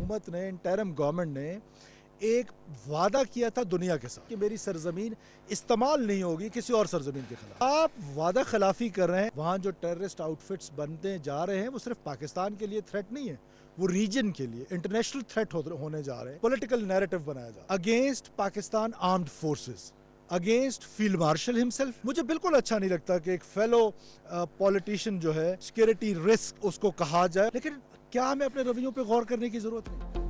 हुकूमत ने, interim government ने एक वादा किया था दुनिया के साथ कि मेरी सरजमीन इस्तेमाल नहीं होगी किसी और सरजमीन के खिलाफ। आप वादा खिलाफी कर रहे हैं। वहाँ जो टेररिस्ट आउटफिट्स बनते जा रहे हैं वो सिर्फ पाकिस्तान के लिए थ्रेट नहीं है, वो रीजन के लिए इंटरनेशनल थ्रेट होने जा रहे हैं। पॉलिटिकल नैरेटिव बनाया जा रहा है against Pakistan armed forces, against field marshal himself. मुझे बिल्कुल अच्छा नहीं लगता कि एक फेलो पॉलिटिशियन जो है सिक्योरिटी रिस्क उसको कहा जाए, लेकिन क्या हमें अपने रवैयों पे गौर करने की जरूरत नहीं?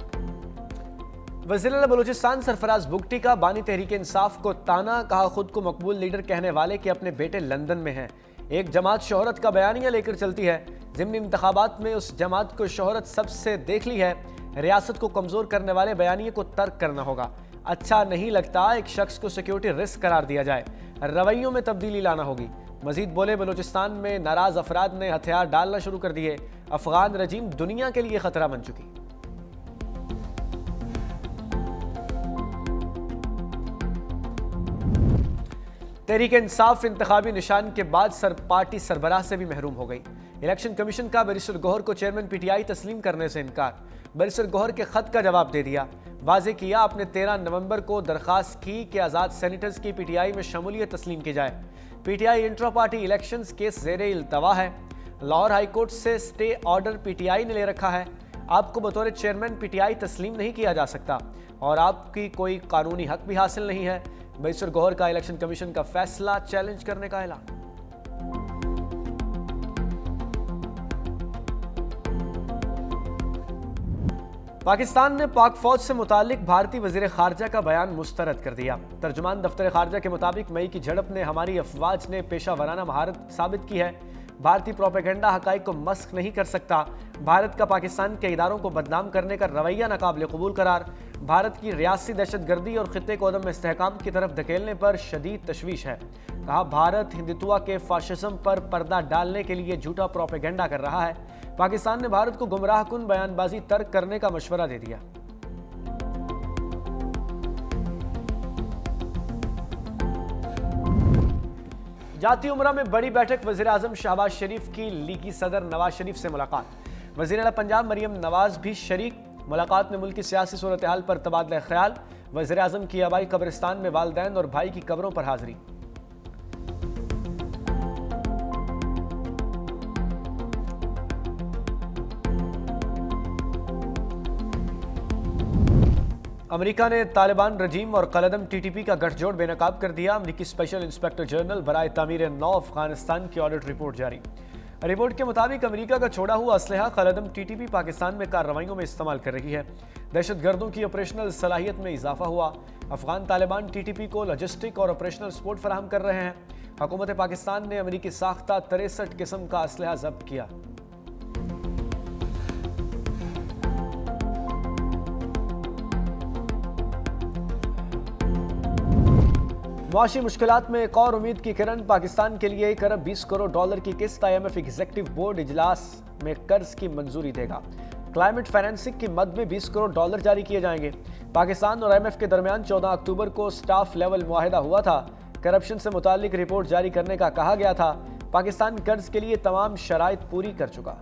वज़ीर बलूचिस्तान सरफराज बुगटी का बानी तहरीक इंसाफ को ताना, कहा खुद को मकबूल लीडर कहने वाले कि अपने बेटे लंदन में हैं। एक जमात शोहरत का बयानिया लेकर चलती है, ज़िमनी इंतखाबात में उस जमात को शोहरत सबसे देख ली है। रियासत को कमज़ोर करने वाले बयानिए को तर्क करना होगा। अच्छा नहीं लगता एक शख्स को सिक्योरिटी रिस्क करार दिया जाए, रवैयों में तब्दीली लाना होगी। मजीद बोले, बलूचिस्तान में नाराज अफराद ने हथियार डालना शुरू कर दिए। अफगान रजीम दुनिया के लिए खतरा बन चुकी। तहरीक इंसाफ इंतखाबी निशान के बाद पार्टी सरबराह से भी महरूम हो गई। इलेक्शन कमीशन का बैरिस्टर गौहर को चेयरमैन पीटीआई तस्लीम करने से इनकार। बैरिस्टर गौहर के खत का जवाब दे दिया। वाजे किया, आपने 13 नवंबर को दरखास्त की कि आज़ाद सेनेटर्स की पीटीआई में शमूलियत तस्लीम की जाए। PTI intra party elections case ज़ेरे इल्तवा है। लाहौर हाईकोर्ट से स्टे ऑर्डर पीटीआई ने ले रखा है। आपको बतौर चेयरमैन पीटीआई तस्लीम नहीं किया जा सकता और आपकी कोई कानूनी हक भी हासिल नहीं है। बैरिस्टर गौहर का इलेक्शन कमीशन का फैसला चैलेंज करने का ऐलान। पाकिस्तान ने पाक फौज से मुतालिक भारतीय वजीर खारजा का बयान मुस्तरद कर दिया। तर्जुमान दफ्तर खारजा के मुताबिक मई की झड़प ने हमारी अफवाज ने पेशा वराना महारत साबित की है। भारतीय प्रोपेगेंडा हकाइक को मस्क नहीं कर सकता। भारत का पाकिस्तान के इदारों को बदनाम करने का रवैया नाकाबिल कबूल करार। भारत की रियासी दहशतगर्दी और खित्ते को अदम इस्तेहकाम की तरफ धकेलने पर शदीद तशवीश है। कहा, भारत हिंदुत्व के फाशिज्म पर पर्दा डालने के लिए झूठा प्रोपेगेंडा कर रहा है। पाकिस्तान ने भारत को गुमराह कुन बयानबाजी तर्क करने का मशवरा दे दिया। जाती उमरा में बड़ी बैठक, वज़ीर आज़म शहबाज शरीफ की लीगी सदर नवाज शरीफ से मुलाकात। वज़ीर आला पंजाब मरियम नवाज भी शरीक। मुलाकात में मुल्क की सियासी सूरत हाल पर तबादला ख्याल। वज़ीर आज़म की आबाई कब्रिस्तान में वालिदैन और भाई की कब्रों पर हाजिरी। अमेरिका ने तालिबान रजीम और कलदम टीटीपी का गठजोड़ बेनकाब कर दिया। अमेरिकी स्पेशल इंस्पेक्टर जनरल बराए तामीर नौ अफगानिस्तान की ऑडिट रिपोर्ट जारी। रिपोर्ट के मुताबिक अमेरिका का छोड़ा हुआ असलहा कलदम टीटीपी पाकिस्तान में कार्रवाइयों में इस्तेमाल कर रही है। दहशतगर्दों की ऑपरेशनल सलाहियत में इजाफा हुआ। अफगान तालिबान टीटीपी को लॉजिस्टिक और ऑपरेशनल सपोर्ट फराहम कर रहे हैं। हुकूमत पाकिस्तान ने अमेरिकी साख्ता 63 किस्म का असलहा जब्त किया। मुआशी मुश्किलात में एक और उम्मीद की किरण। पाकिस्तान के लिए 1 अरब 20 करोड़ डॉलर की किस्त IMF एग्जीक्यूटिव बोर्ड इजलास में कर्ज की मंजूरी देगा। क्लाइमेट फाइनेंसिंग की मद में 20 करोड़ डॉलर जारी किए जाएंगे। पाकिस्तान और IMF के दरमियान 14 अक्टूबर को स्टाफ लेवल मुआहिदा हुआ था। करप्शन से मुतालिक रिपोर्ट जारी करने का कहा गया था। पाकिस्तान कर्ज के लिए तमाम शराइत पूरी कर चुका।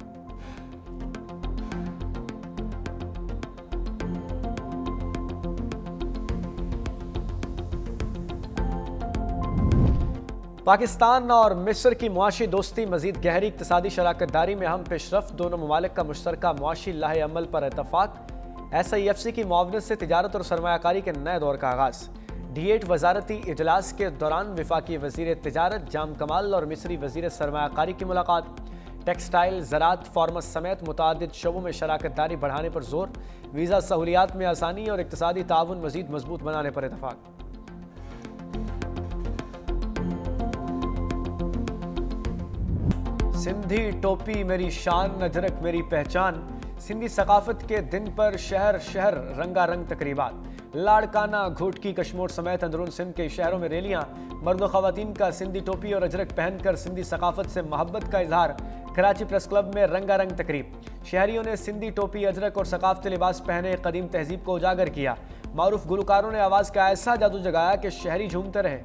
पाकिस्तान और मिस्र की मुआशी दोस्ती मजीद गहरी इक्तिसादी शराकतदारी में अहम पेशरफ्त। दोनों ममालिक का मुश्तरका मुआशी लाहे अमल पर इतफाक। SIFC की मुआवनत से तिजारत और सरमायाकारी के नए दौर का आगाज। D8 वजारती इजलास के दौरान वफाकी वजीर तिजारत जाम कमाल और मिस्री वजीर सरमायाकारी की मुलाकात। टेक्सटाइल, ज़राअत, फार्मा समेत मुतादिद शोबों में शराकतदारी बढ़ाने पर जोर। वीज़ा सहूलियात में आसानी और इक्तिसादी ताउन मजीद मजबूत बनाने पर इतफाक। सिंधी टोपी मेरी शान, अजरक मेरी पहचान। सिंधी सकाफत के दिन पर शहर शहर रंगारंग तकरीबात। लाड़काना, घोटकी, कश्मोर समेत अंदरून सिंध के शहरों में रैलियां। मर्द व ख़वातीन का सिंधी टोपी और अजरक पहनकर सिंधी सकाफत से मोहब्बत का इजहार। कराची प्रेस क्लब में रंगारंग तकरीब। शहरियों ने सिंधी टोपी, अजरक और सकाफती लिबास पहने कदीम तहजीब को उजागर किया। मारूफ गुलकारों ने आवाज़ का ऐसा जादू जगाया कि शहरी झूमते रहे।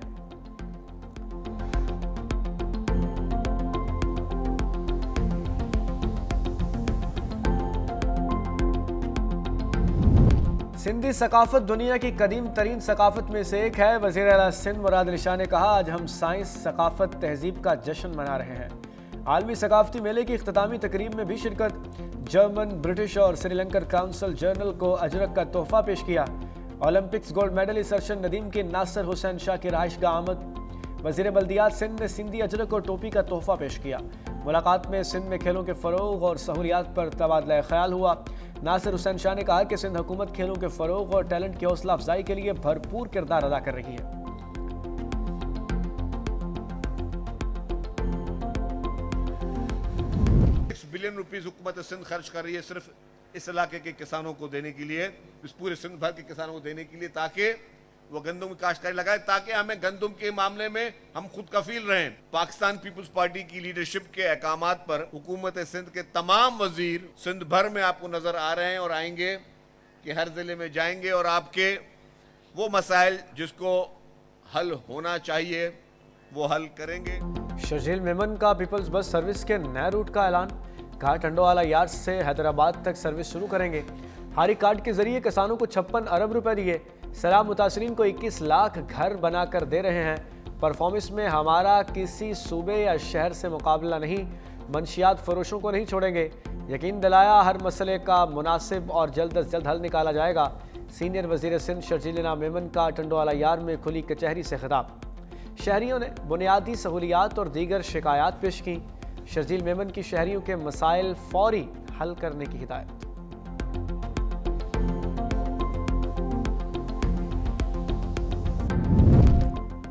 सिंधी सकाफत दुनिया की कदीम तरीन सकाफत में से एक है। वज़ीर आला सिंध मुराद अली शाह ने कहा, आज हम साइंस, सकाफत, तहजीब का जश्न मना रहे हैं। आलमी सकाफती मेले की इख्तितामी तकरीब में भी शिरकत। जर्मन, ब्रिटिश और श्रीलंकन काउंसिल जर्नल को अजरक का तोहफा पेश किया। Olympics gold medalist Arshad Nadeem के नासिर हुसैन शाह की रहायशगाह आमद। वज़ीर बल्दियात सिंध ने सिंधी अजरक और टोपी का तोहफा पेश किया। मुलाकात में सिंध में खेलों के फ़रोग़ और सहूलियात पर तबादला ख्याल हुआ। नासिर हुसैन शाह ने कहा कि सिंध हुकूमत खेलों के फ़रोग़ और टैलेंट की हौसला अफजाई के लिए भरपूर किरदार अदा कर रही है। बिलियन रुपीस हुकूमत सिंध खर्च कर रही है सिर्फ इस इलाके के किसानों को देने के लिए, इस पूरे सिंध भर के किसानों को देने के लिए, ताकि वो गंदम की काश्तकारी लगाए, ताकि हमें गंदम के मामले में हम खुद कफील रहें। पाकिस्तान पीपुल्स पार्टी की लीडरशिप के अहकामात पर हुकूमत सिंध के तमाम वजीर सिंध भर में आपको नजर आ रहे हैं और आएंगे कि हर जिले में जाएंगे और आपके वो मसाइल जिसको हल होना चाहिए वो हल करेंगे। शर्जील मेमन का पीपल्स बस सर्विस के नए रूट का ऐलान। घाट हंडोवाला यार्ड से हैदराबाद तक सर्विस शुरू करेंगे। हारी कार्ड के जरिए किसानों को 56 अरब रुपए दिए। सैलाब मुतासरीन को 21 लाख घर बनाकर दे रहे हैं। परफॉर्मेंस में हमारा किसी सूबे या शहर से मुकाबला नहीं। मंशियात फरोशों को नहीं छोड़ेंगे। यकीन दिलाया, हर मसले का मुनासिब और जल्द अज जल्द हल निकाला जाएगा। सीनियर वजीर सिंध शर्जील मेमन का टंडोवाला यार्ड में खुली कचहरी से खिताब। शहरियों ने बुनियादी सहूलियात और दीगर शिकायत पेश की। शर्जील मेमन की शहरियों के मसाइल फौरी हल करने की हिदायत।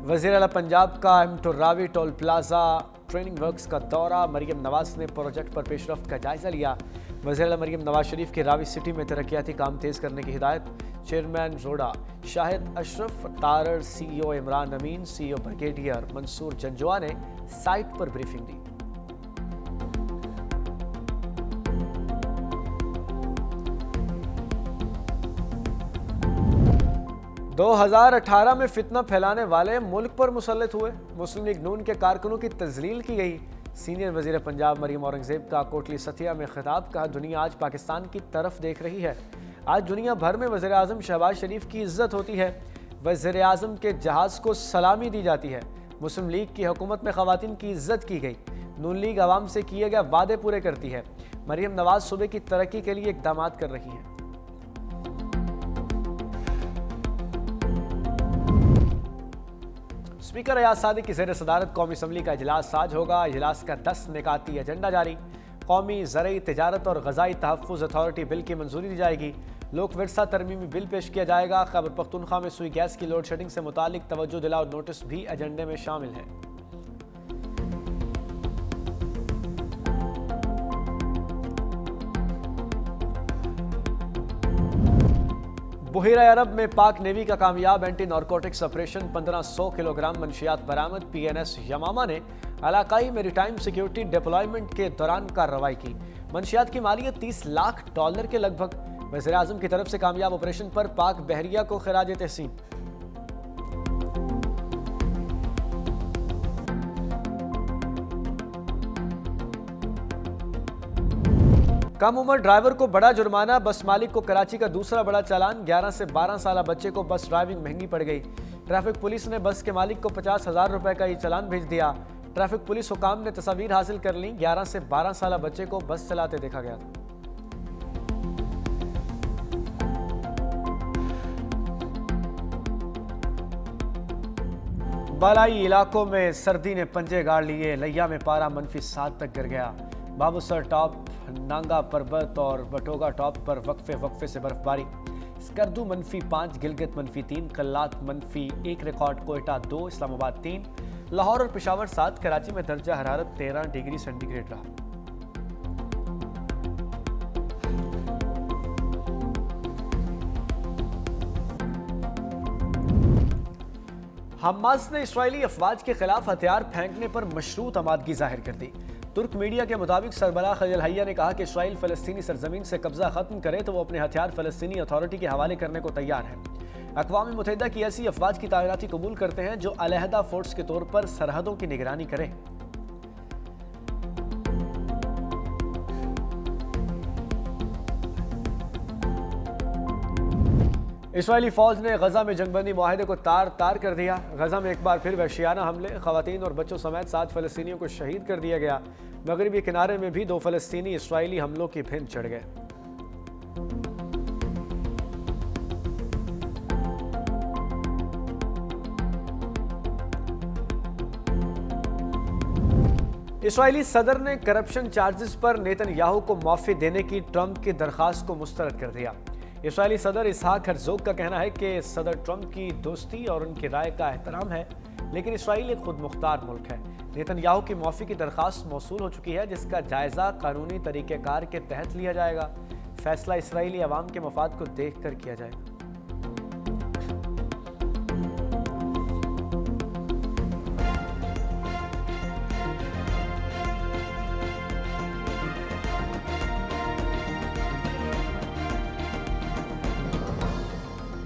वज़ीर आला पंजाब का M Ravi toll plaza training works का दौरा। मरियम नवाज ने प्रोजेक्ट पर पेशरफ्त का जायजा लिया। वज़ीर आला मरियम नवाज शरीफ की रावी सिटी में तरक्याती काम तेज़ करने की हिदायत। चेयरमैन रोडा शाहिद अशरफ, तारड़ CEO इमरान अमीन, CEO ब्रिगेडियर मंसूर जंजुआ ने साइट पर ब्रीफिंग दी। दो 2018 में फितना फैलाने वाले मुल्क पर मुसल्लत हुए। मुस्लिम लीग नून के कारकुनों की तजलील की गई। सीनियर वजीर पंजाब मरियम औरंगजेब का कोटली सथिया में खिताब। कहा, दुनिया आज पाकिस्तान की तरफ देख रही है। आज दुनिया भर में वज़ीर आज़म शहबाज शरीफ की इज्जत होती है। वज़ीर आज़म के जहाज़ को सलामी दी जाती है। मुस्लिम लीग की हुकूमत में ख़वातीन की इज्जत की गई। नून लीग आवाम से किए गए वादे पूरे करती है। मरियम नवाज सूबे की तरक्की के लिए इक़दाम कर रही हैं। स्पीकर अयाज सादिक की ज़ेर सदारत कौमी असम्बली का इजलास आज होगा। इजलास का 10 निकाती एजेंडा जारी। कौमी ज़रई तिजारत और ग़ज़ाई तहफ़्फ़ुज़ अथॉरिटी बिल की मंजूरी दी जाएगी। लोक विरसा तरमीमी बिल पेश किया जाएगा। खैबर पख्तूनख्वा में सुई गैस की लोड शेडिंग से मुतालिक तवज्जो दिलाओ नोटिस भी एजेंडे में शामिल है। बहीरा अरब में पाक नेवी का कामयाब एंटी नारकोटिक्स ऑपरेशन। 1500 किलोग्राम मंशियात बरामद। PNS यमामा ने इलाकाई मेरीटाइम सिक्योरिटी डिप्लॉयमेंट के दौरान कार्रवाई की। मंशियात की मालियत $30 लाख के लगभग। वज़ीर आज़म की तरफ से कामयाब ऑपरेशन पर पाक बहरिया को खिराज तहसीन। कम उम्र ड्राइवर को बड़ा जुर्माना। बस मालिक को कराची का दूसरा बड़ा चालान। 11 से 12 साल बच्चे को बस ड्राइविंग महंगी पड़ गई। ट्रैफिक पुलिस ने बस के मालिक को 50,000 रुपए का ये चालान भेज दिया। ट्रैफिक पुलिस हुकाम ने तस्वीर हासिल कर ली। 11 से 12 साल बच्चे को बस चलाते देखा गया था। बालाई इलाकों में सर्दी ने पंजे गाड़ लिए। लिया में पारा -7 तक गिर गया। बाबूसर टॉप, नांगा पर्वत और बटोगा टॉप पर वक्फे से बर्फबारी। स्कर्दू -5, गिलगित -3, कल्लात -1 रिकॉर्ड। कोयटा 2, इस्लामाबाद 3, लाहौर और पेशावर 7, कराची में दर्जा हरारत 13 डिग्री सेंटीग्रेड रहा। हमास ने इस्राएली अफवाज के खिलाफ हथियार फेंकने पर मशरूत आमादगी जाहिर कर दी। तुर्क मीडिया के मुताबिक सरबराह खलील हैया ने कहा कि इस्राईल फ़लस्तीनी सरजमीन से कब्जा खत्म करे तो वो अपने हथियार फ़लस्तीनी अथॉरिटी के हवाले करने को तैयार है। अक़वाम मुत्तहिदा की ऐसी अफवाज की तैनाती कबूल करते हैं जो अलहदा फोर्स के तौर पर सरहदों की निगरानी करें। इसराइली फौज ने गजा में जंगबंदी मुआहदे को तार तार कर दिया। गजा में एक बार फिर वहशियाना हमले, खवातीन और बच्चों समेत 7 फलस्तीनियों को शहीद कर दिया गया। मगरबी किनारे में भी 2 फलस्तीनी इसराइली हमलों की भिंड चढ़ गए। इसराइली सदर ने करप्शन चार्जेस पर नेतन्याहू को माफी देने की ट्रंप की दरखास्त को मुस्तरद कर दिया। इसराइली सदर इसहाक हर्जोग का कहना है कि सदर ट्रंप की दोस्ती और उनकी राय का एहतराम है, लेकिन इसराइल एक खुद मुख्तार मुल्क है। नेतन्याहू की माफी की दरखास्त मौसूल हो चुकी है, जिसका जायजा कानूनी तरीक़ेकार के तहत लिया जाएगा। फैसला इसराइली अवाम के मफाद को देख कर किया जाएगा।